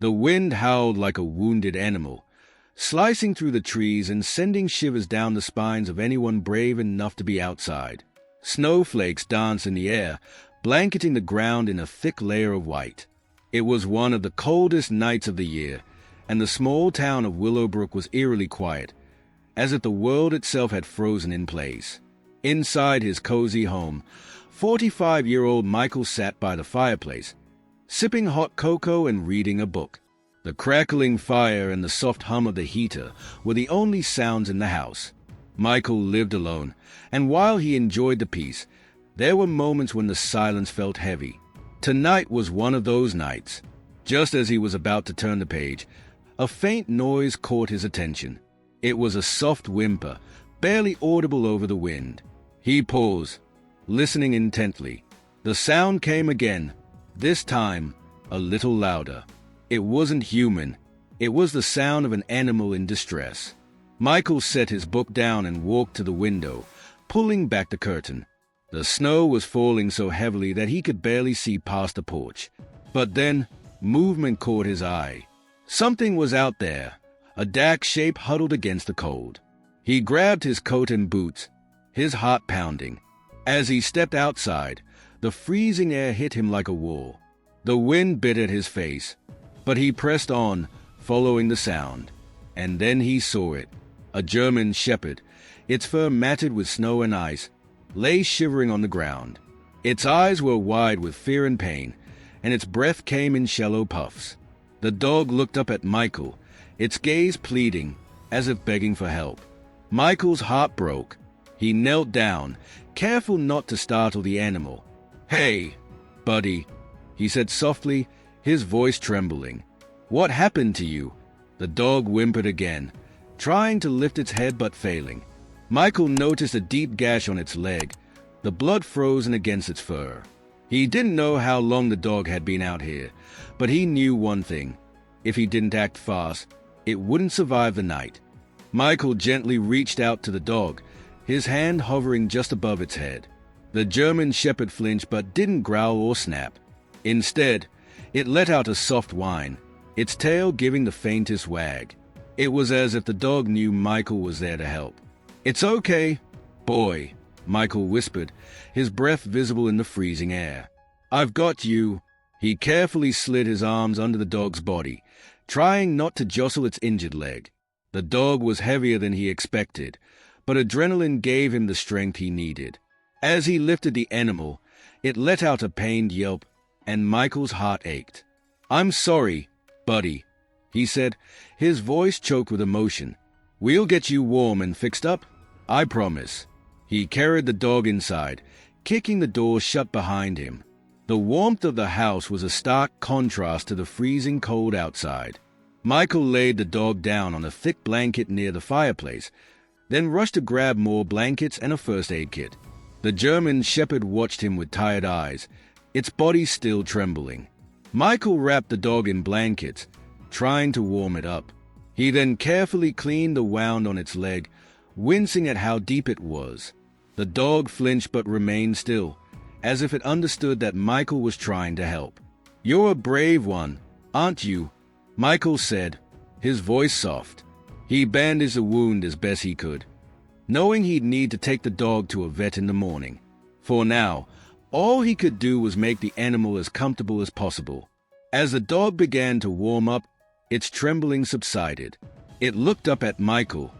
The wind howled like a wounded animal, slicing through the trees and sending shivers down the spines of anyone brave enough to be outside. Snowflakes danced in the air, blanketing the ground in a thick layer of white. It was one of the coldest nights of the year, and the small town of Willowbrook was eerily quiet, as if the world itself had frozen in place. Inside his cozy home, 45-year-old Michael sat by the fireplace, sipping hot cocoa and reading a book. The crackling fire and the soft hum of the heater were the only sounds in the house. Michael lived alone, and while he enjoyed the peace, there were moments when the silence felt heavy. Tonight was one of those nights. Just as he was about to turn the page, a faint noise caught his attention. It was a soft whimper, barely audible over the wind. He paused, listening intently. The sound came again, this time a little louder. It wasn't human. It was the sound of an animal in distress. Michael set his book down and walked to the window, pulling back the curtain. The snow was falling so heavily that he could barely see past the porch. But then, movement caught his eye. Something was out there, a dark shape huddled against the cold. He grabbed his coat and boots, his heart pounding. As he stepped outside, the freezing air hit him like a wall. The wind bit at his face, but he pressed on, following the sound. And then he saw it. A German shepherd, its fur matted with snow and ice, lay shivering on the ground. Its eyes were wide with fear and pain, and its breath came in shallow puffs. The dog looked up at Michael, its gaze pleading, as if begging for help. Michael's heart broke. He knelt down, careful not to startle the animal. "Hey, buddy," he said softly, his voice trembling. "What happened to you?" The dog whimpered again, trying to lift its head but failing. Michael noticed a deep gash on its leg, the blood frozen against its fur. He didn't know how long the dog had been out here, but he knew one thing. If he didn't act fast, it wouldn't survive the night. Michael gently reached out to the dog, his hand hovering just above its head. The German shepherd flinched but didn't growl or snap. Instead, it let out a soft whine, its tail giving the faintest wag. It was as if the dog knew Michael was there to help. "It's okay, boy," Michael whispered, his breath visible in the freezing air. "I've got you." He carefully slid his arms under the dog's body, trying not to jostle its injured leg. The dog was heavier than he expected, but adrenaline gave him the strength he needed. As he lifted the animal, it let out a pained yelp, and Michael's heart ached. "I'm sorry, buddy," he said, his voice choked with emotion. "We'll get you warm and fixed up, I promise." He carried the dog inside, kicking the door shut behind him. The warmth of the house was a stark contrast to the freezing cold outside. Michael laid the dog down on a thick blanket near the fireplace, then rushed to grab more blankets and a first aid kit. The German shepherd watched him with tired eyes, its body still trembling. Michael wrapped the dog in blankets, trying to warm it up. He then carefully cleaned the wound on its leg, wincing at how deep it was. The dog flinched but remained still, as if it understood that Michael was trying to help. "You're a brave one, aren't you?" Michael said, his voice soft. He bandaged the wound as best he could, knowing he'd need to take the dog to a vet in the morning. For now, all he could do was make the animal as comfortable as possible. As the dog began to warm up, its trembling subsided. It looked up at Michael,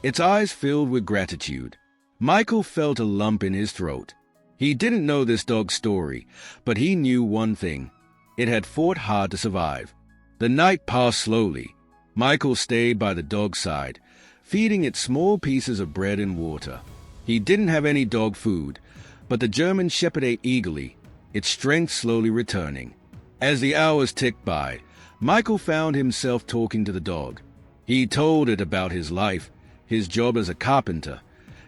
its eyes filled with gratitude. Michael felt a lump in his throat. He didn't know this dog's story, but he knew one thing. It had fought hard to survive. The night passed slowly. Michael stayed by the dog's side, feeding it small pieces of bread and water. He didn't have any dog food, but the German shepherd ate eagerly, its strength slowly returning. As the hours ticked by, Michael found himself talking to the dog. He told it about his life, his job as a carpenter,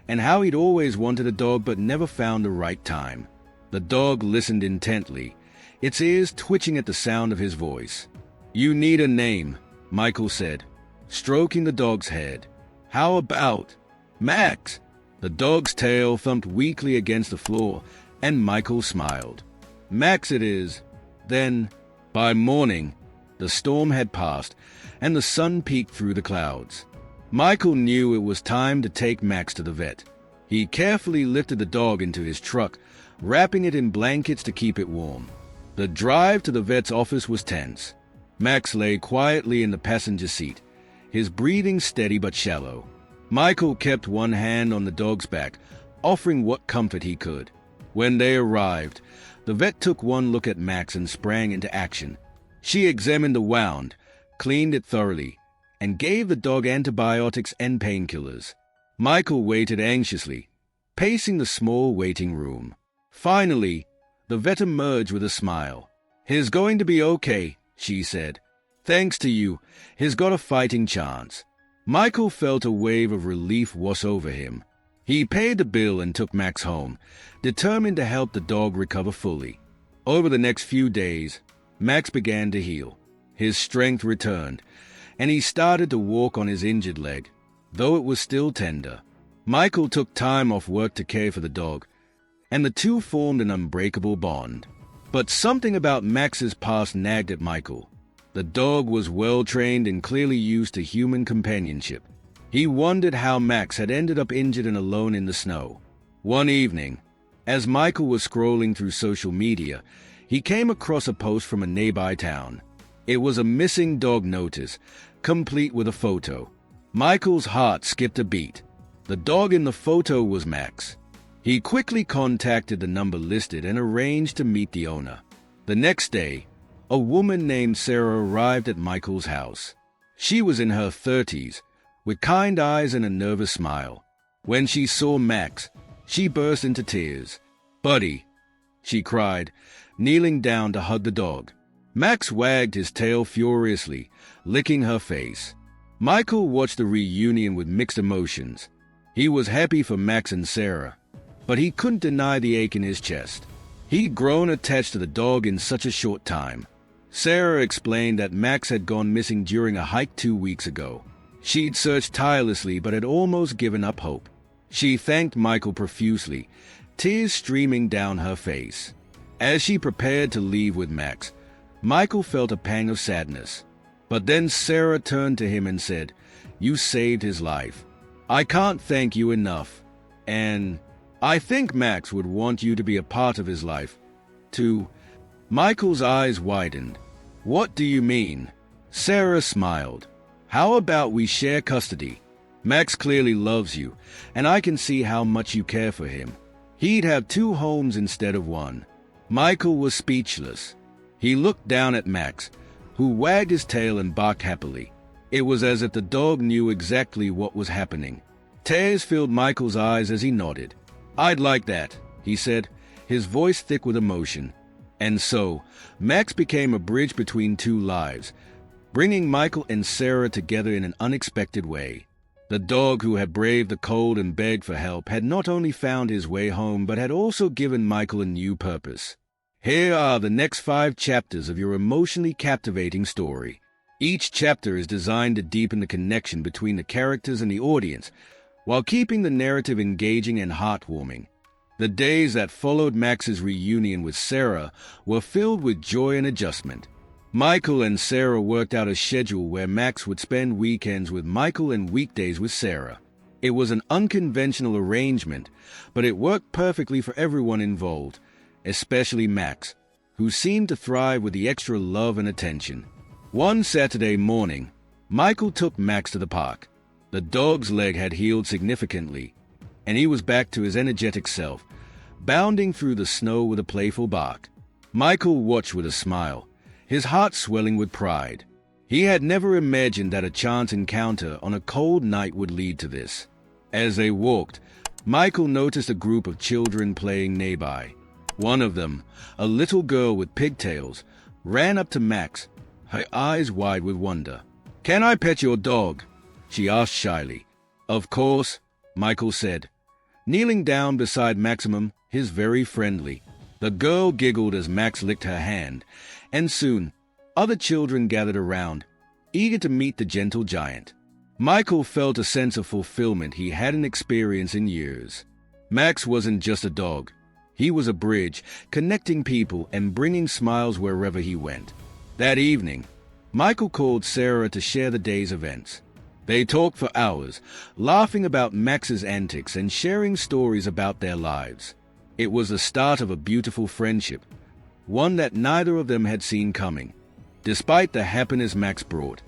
and how he'd always wanted a dog but never found the right time. The dog listened intently, its ears twitching at the sound of his voice. "You need a name," Michael said, stroking the dog's head. "How about Max?" The dog's tail thumped weakly against the floor, and Michael smiled. "Max it is, then." By morning, the The storm had passed, and the sun peeked through the clouds. Michael knew it was time to take Max to the vet. He carefully lifted the dog into his truck, wrapping it in blankets to keep it warm. The drive to the vet's office was tense. Max lay quietly in the passenger seat, his breathing steady but shallow. Michael kept one hand on the dog's back, offering what comfort he could. When they arrived, the vet took one look at Max and sprang into action. She examined the wound, cleaned it thoroughly, and gave the dog antibiotics and painkillers. Michael waited anxiously, pacing the small waiting room. Finally, the vet emerged with a smile. "He's going to be okay," she said. "Thanks to you, he's got a fighting chance." Michael felt a wave of relief wash over him. He paid the bill and took Max home, determined to help the dog recover fully. Over the next few days, Max began to heal. His strength returned, and he started to walk on his injured leg, though it was still tender. Michael took time off work to care for the dog, and the two formed an unbreakable bond. But something about Max's past nagged at Michael. The dog was well-trained and clearly used to human companionship. He wondered how Max had ended up injured and alone in the snow. One evening, as Michael was scrolling through social media, he came across a post from a nearby town. It was a missing dog notice, complete with a photo. Michael's heart skipped a beat. The dog in the photo was Max. He quickly contacted the number listed and arranged to meet the owner. The next day, a woman named Sarah arrived at Michael's house. She was in her 30s, with kind eyes and a nervous smile. When she saw Max, she burst into tears. "Buddy," she cried, kneeling down to hug the dog. Max wagged his tail furiously, licking her face. Michael watched the reunion with mixed emotions. He was happy for Max and Sarah, but he couldn't deny the ache in his chest. He'd grown attached to the dog in such a short time. Sarah explained that Max had gone missing during a hike 2 weeks ago. She'd searched tirelessly but had almost given up hope. She thanked Michael profusely, tears streaming down her face. As she prepared to leave with Max, Michael felt a pang of sadness. But then Sarah turned to him and said, "You saved his life. I can't thank you enough. And I think Max would want you to be a part of his life, too." Michael's eyes widened. "What do you mean?" Sarah smiled. "How about we share custody? Max clearly loves you, and I can see how much you care for him. He'd have 2 homes instead of 1. Michael was speechless. He looked down at Max, who wagged his tail and barked happily. It was as if the dog knew exactly what was happening. Tears filled Michael's eyes as he nodded. "I'd like that," he said, his voice thick with emotion. And so, Max became a bridge between 2 lives, bringing Michael and Sarah together in an unexpected way. The dog who had braved the cold and begged for help had not only found his way home but had also given Michael a new purpose. Here are the next 5 chapters of your emotionally captivating story. Each chapter is designed to deepen the connection between the characters and the audience, while keeping the narrative engaging and heartwarming. The days that followed Max's reunion with Sarah were filled with joy and adjustment. Michael and Sarah worked out a schedule where Max would spend weekends with Michael and weekdays with Sarah. It was an unconventional arrangement, but it worked perfectly for everyone involved, especially Max, who seemed to thrive with the extra love and attention. One Saturday morning, Michael took Max to the park. The dog's leg had healed significantly, and he was back to his energetic self, bounding through the snow with a playful bark. Michael watched with a smile, his heart swelling with pride. He had never imagined that a chance encounter on a cold night would lead to this. As they walked, Michael noticed a group of children playing nearby. One of them, a little girl with pigtails, ran up to Max, her eyes wide with wonder. "Can I pet your dog?" she asked shyly. "Of course," Michael said, kneeling down beside Maximum, his very friendly. The girl giggled as Max licked her hand, and soon other children gathered around, eager to meet the gentle giant. Michael felt a sense of fulfillment he hadn't experienced in years. Max wasn't just a dog. He was a bridge, connecting people and bringing smiles wherever he went. That evening, Michael called Sarah to share the day's events. They talked for hours, laughing about Max's antics and sharing stories about their lives. It was the start of a beautiful friendship, one that neither of them had seen coming. Despite the happiness Max brought,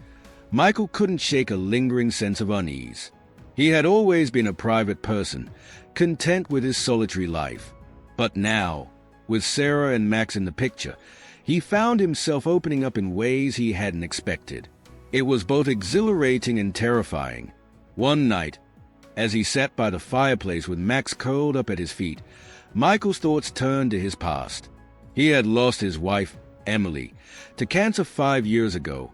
Michael couldn't shake a lingering sense of unease. He had always been a private person, content with his solitary life. But now, with Sarah and Max in the picture, he found himself opening up in ways he hadn't expected. It was both exhilarating and terrifying. One night, as he sat by the fireplace with Max curled up at his feet, Michael's thoughts turned to his past. He had lost his wife, Emily, to cancer 5 years ago,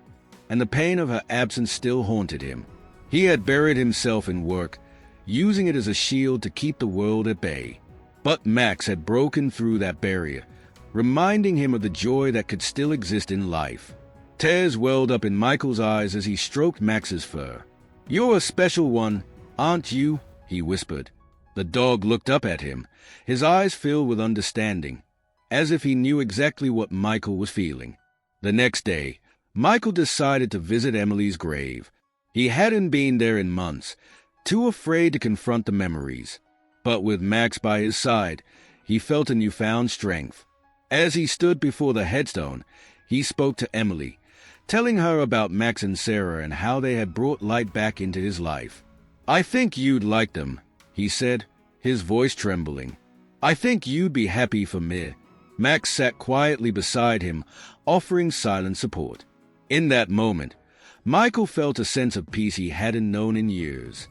and the pain of her absence still haunted him. He had buried himself in work, using it as a shield to keep the world at bay. But Max had broken through that barrier, reminding him of the joy that could still exist in life. Tears welled up in Michael's eyes as he stroked Max's fur. "You're a special one, aren't you?" he whispered. The dog looked up at him, his eyes filled with understanding, as if he knew exactly what Michael was feeling. The next day, Michael decided to visit Emily's grave. He hadn't been there in months, too afraid to confront the memories. But with Max by his side, he felt a newfound strength. As he stood before the headstone, he spoke to Emily, telling her about Max and Sarah and how they had brought light back into his life. "I think you'd like them," he said, his voice trembling. "I think you'd be happy for me." Max sat quietly beside him, offering silent support. In that moment, Michael felt a sense of peace he hadn't known in years.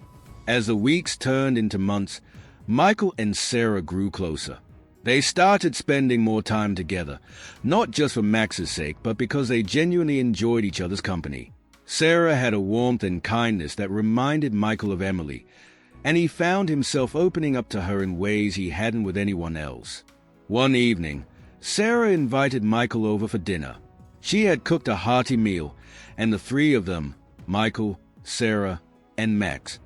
As the weeks turned into months, Michael and Sarah grew closer. They started spending more time together, not just for Max's sake, but because they genuinely enjoyed each other's company. Sarah had a warmth and kindness that reminded Michael of Emily, and he found himself opening up to her in ways he hadn't with anyone else. One evening, Sarah invited Michael over for dinner. She had cooked a hearty meal, and the three of them, Michael, Sarah, and Max,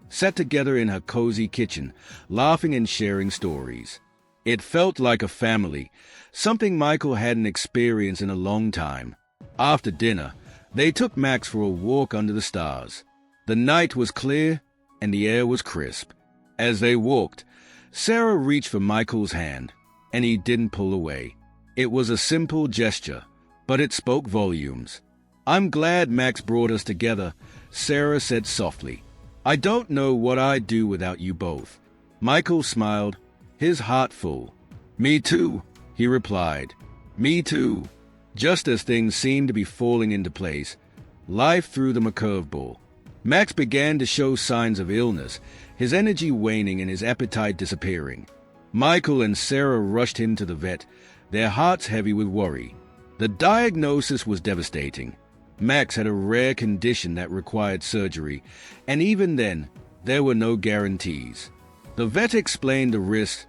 sat together in her cozy kitchen, laughing and sharing stories. It felt like a family, something Michael hadn't experienced in a long time. After dinner, they took Max for a walk under the stars. The night was clear, and the air was crisp. As they walked, Sarah reached for Michael's hand, and he didn't pull away. It was a simple gesture, but it spoke volumes. "I'm glad Max brought us together," Sarah said softly. "I don't know what I'd do without you both." Michael smiled, his heart full. "Me too," he replied. "Me too." Just as things seemed to be falling into place, life threw them a curveball. Max began to show signs of illness, his energy waning and his appetite disappearing. Michael and Sarah rushed him to the vet, their hearts heavy with worry. The diagnosis was devastating. Max had a rare condition that required surgery, and even then, there were no guarantees. The vet explained the risks,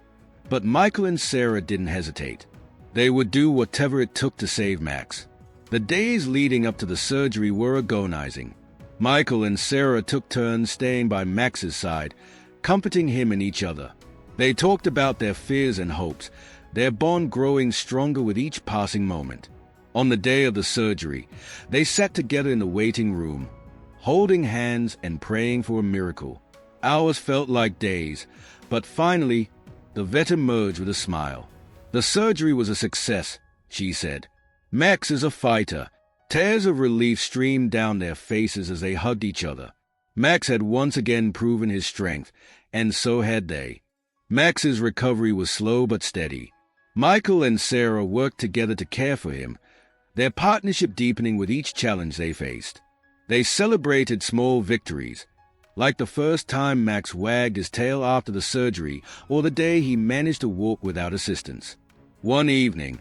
but Michael and Sarah didn't hesitate. They would do whatever it took to save Max. The days leading up to the surgery were agonizing. Michael and Sarah took turns staying by Max's side, comforting him and each other. They talked about their fears and hopes, their bond growing stronger with each passing moment. On the day of the surgery, they sat together in the waiting room, holding hands and praying for a miracle. Hours felt like days, but finally, the vet emerged with a smile. "The surgery was a success," she said. "Max is a fighter." Tears of relief streamed down their faces as they hugged each other. Max had once again proven his strength, and so had they. Max's recovery was slow but steady. Michael and Sarah worked together to care for him, their partnership deepening with each challenge they faced. They celebrated small victories, like the first time Max wagged his tail after the surgery or the day he managed to walk without assistance. One evening,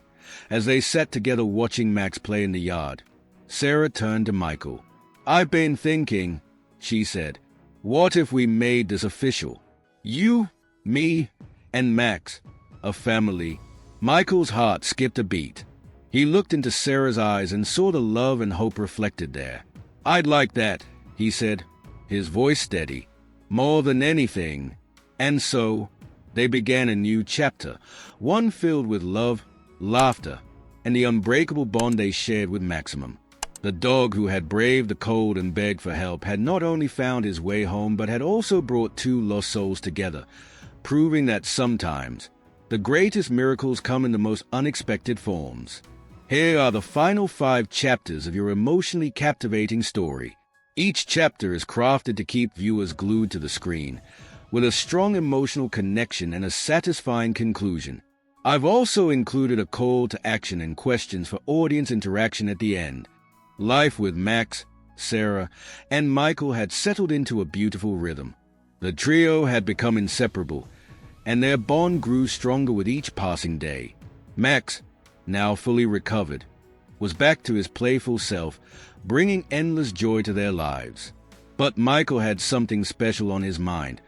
as they sat together watching Max play in the yard, Sarah turned to Michael. "I've been thinking," she said, "what if we made this official? You, me, and Max, a family." Michael's heart skipped a beat. He looked into Sarah's eyes and saw the love and hope reflected there. "I'd like that," he said, his voice steady, "more than anything." And so, they began a new chapter, one filled with love, laughter, and the unbreakable bond they shared with Maximum. The dog who had braved the cold and begged for help had not only found his way home but had also brought two lost souls together, proving that sometimes the greatest miracles come in the most unexpected forms. Here are the final 5 chapters of your emotionally captivating story. Each chapter is crafted to keep viewers glued to the screen, with a strong emotional connection and a satisfying conclusion. I've also included a call to action and questions for audience interaction at the end. Life with Max, Sarah, and Michael had settled into a beautiful rhythm. The trio had become inseparable, and their bond grew stronger with each passing day. Max, now fully recovered, was back to his playful self, bringing endless joy to their lives. But Michael had something special on his mind,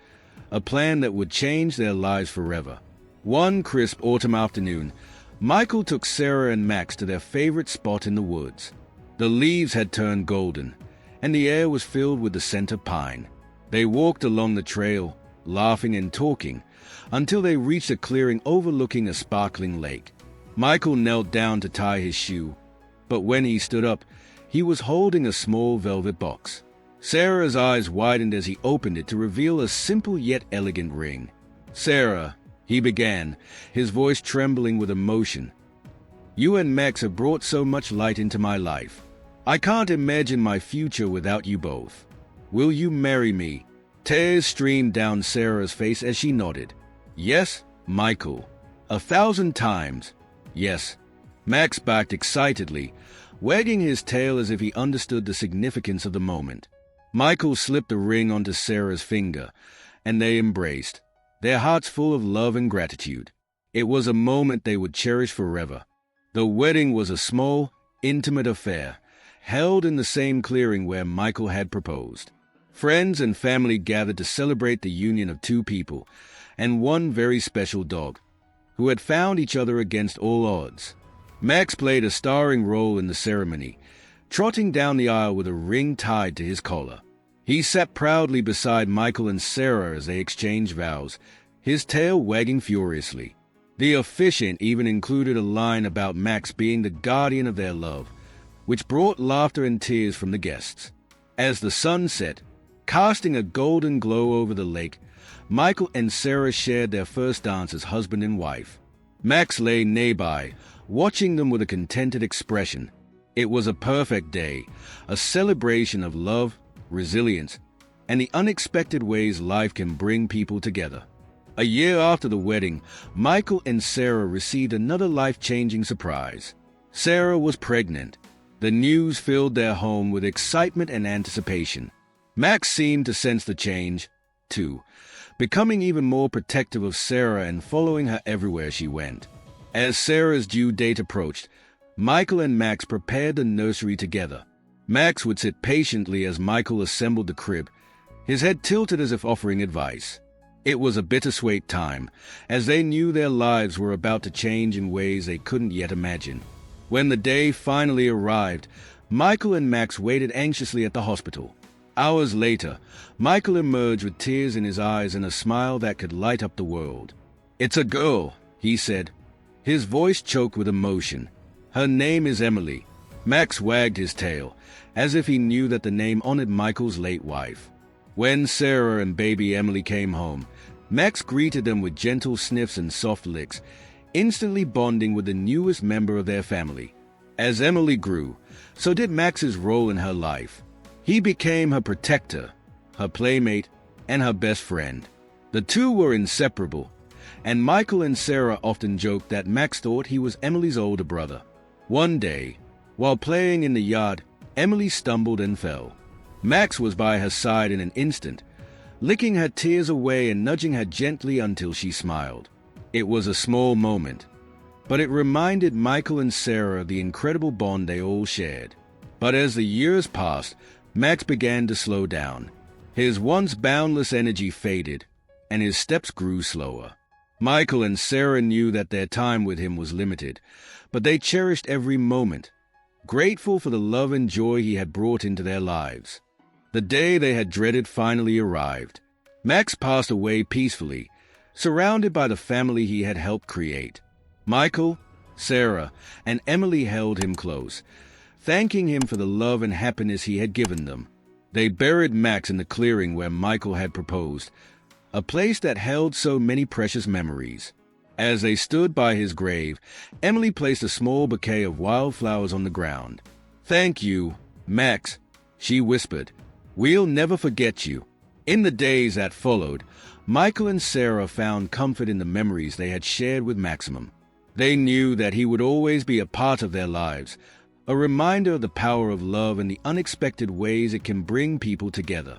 a plan that would change their lives forever. One crisp autumn afternoon, Michael took Sarah and Max to their favorite spot in the woods. The leaves had turned golden, and the air was filled with the scent of pine. They walked along the trail, laughing and talking, until they reached a clearing overlooking a sparkling lake. Michael knelt down to tie his shoe, but when he stood up, he was holding a small velvet box. Sarah's eyes widened as he opened it to reveal a simple yet elegant ring. "Sarah," he began, his voice trembling with emotion, "you and Max have brought so much light into my life. I can't imagine my future without you both. Will you marry me?" Tears streamed down Sarah's face as she nodded. "Yes, Michael. 1,000 times. Yes." Max backed excitedly, wagging his tail as if he understood the significance of the moment. Michael slipped the ring onto Sarah's finger, and they embraced, their hearts full of love and gratitude. It was a moment they would cherish forever. The wedding was a small, intimate affair, held in the same clearing where Michael had proposed. Friends and family gathered to celebrate the union of two people, and one very special dog, who had found each other against all odds. Max played a starring role in the ceremony, trotting down the aisle with a ring tied to his collar. He sat proudly beside Michael and Sarah as they exchanged vows, his tail wagging furiously. The officiant even included a line about Max being the guardian of their love, which brought laughter and tears from the guests. As the sun set, casting a golden glow over the lake, Michael and Sarah shared their first dance as husband and wife. Max lay nearby, watching them with a contented expression. It was a perfect day, a celebration of love, resilience, and the unexpected ways life can bring people together. A year after the wedding, Michael and Sarah received another life-changing surprise. Sarah was pregnant. The news filled their home with excitement and anticipation. Max seemed to sense the change, too, becoming even more protective of Sarah and following her everywhere she went. As Sarah's due date approached, Michael and Max prepared the nursery together. Max would sit patiently as Michael assembled the crib, his head tilted as if offering advice. It was a bittersweet time, as they knew their lives were about to change in ways they couldn't yet imagine. When the day finally arrived, Michael and Max waited anxiously at the hospital. Hours later, Michael emerged with tears in his eyes and a smile that could light up the world. "It's a girl," he said, his voice choked with emotion. "Her name is Emily." Max wagged his tail, as if he knew that the name honored Michael's late wife. When Sarah and baby Emily came home, Max greeted them with gentle sniffs and soft licks, instantly bonding with the newest member of their family. As Emily grew, so did Max's role in her life. He became her protector, her playmate, and her best friend. The two were inseparable, and Michael and Sarah often joked that Max thought he was Emily's older brother. One day, while playing in the yard, Emily stumbled and fell. Max was by her side in an instant, licking her tears away and nudging her gently until she smiled. It was a small moment, but it reminded Michael and Sarah of the incredible bond they all shared. But as the years passed, Max began to slow down. His once boundless energy faded, and his steps grew slower. Michael and Sarah knew that their time with him was limited, but they cherished every moment, grateful for the love and joy he had brought into their lives. The day they had dreaded finally arrived. Max passed away peacefully, surrounded by the family he had helped create. Michael, Sarah, and Emily held him close, thanking him for the love and happiness he had given them. They buried Max in the clearing where Michael had proposed, a place that held so many precious memories. As they stood by his grave, Emily placed a small bouquet of wildflowers on the ground. "Thank you, Max," she whispered. "We'll never forget you." In the days that followed, Michael and Sarah found comfort in the memories they had shared with Maximum. They knew that he would always be a part of their lives, a reminder of the power of love and the unexpected ways it can bring people together.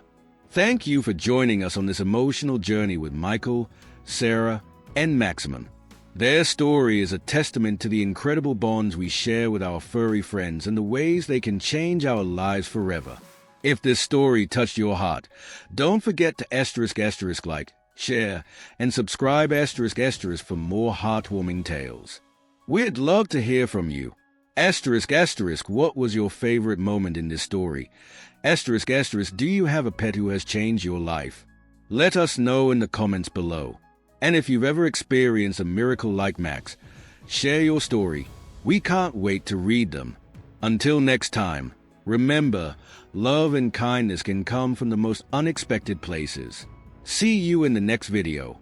Thank you for joining us on this emotional journey with Michael, Sarah, and Maximum. Their story is a testament to the incredible bonds we share with our furry friends and the ways they can change our lives forever. If this story touched your heart, don't forget to *** like, share, and subscribe *** for more heartwarming tales. We'd love to hear from you. ***, what was your favorite moment in this story? ***, do you have a pet who has changed your life? Let us know in the comments below. And if you've ever experienced a miracle like Max, share your story. We can't wait to read them. Until next time, remember, love and kindness can come from the most unexpected places. See you in the next video.